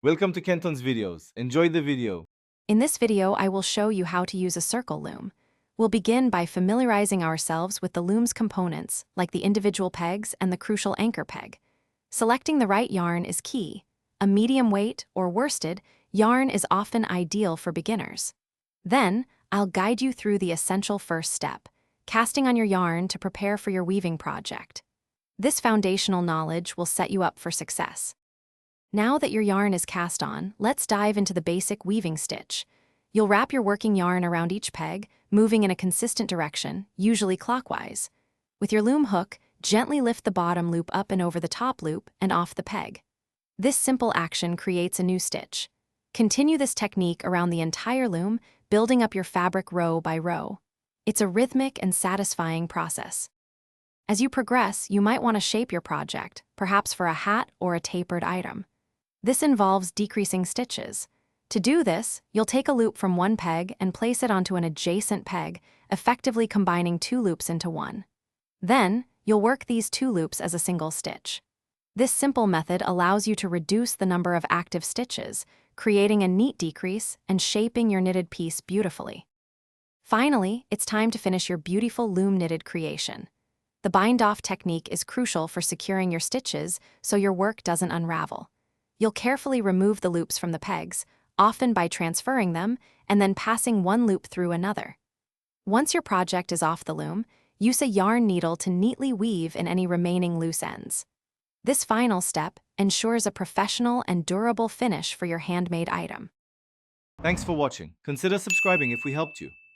Welcome to Kenton's videos. Enjoy the video. In this video, I will show you how to use a circle loom. We'll begin by familiarizing ourselves with the loom's components, like the individual pegs and the crucial anchor peg. Selecting the right yarn is key. A medium weight, or worsted, yarn is often ideal for beginners. Then, I'll guide you through the essential first step, casting on your yarn to prepare for your weaving project. This foundational knowledge will set you up for success. Now that your yarn is cast on, let's dive into the basic weaving stitch. You'll wrap your working yarn around each peg, moving in a consistent direction, usually clockwise. With your loom hook, gently lift the bottom loop up and over the top loop and off the peg. This simple action creates a new stitch. Continue this technique around the entire loom, building up your fabric row by row. It's a rhythmic and satisfying process. As you progress, you might want to shape your project, perhaps for a hat or a tapered item. This involves decreasing stitches. To do this, you'll take a loop from one peg and place it onto an adjacent peg, effectively combining two loops into one. Then, you'll work these two loops as a single stitch. This simple method allows you to reduce the number of active stitches, creating a neat decrease and shaping your knitted piece beautifully. Finally, it's time to finish your beautiful loom knitted creation. The bind-off technique is crucial for securing your stitches so your work doesn't unravel. You'll carefully remove the loops from the pegs, often by transferring them and then passing one loop through another. Once your project is off the loom, use a yarn needle to neatly weave in any remaining loose ends. This final step ensures a professional and durable finish for your handmade item. Thanks for watching. Consider subscribing if we helped you.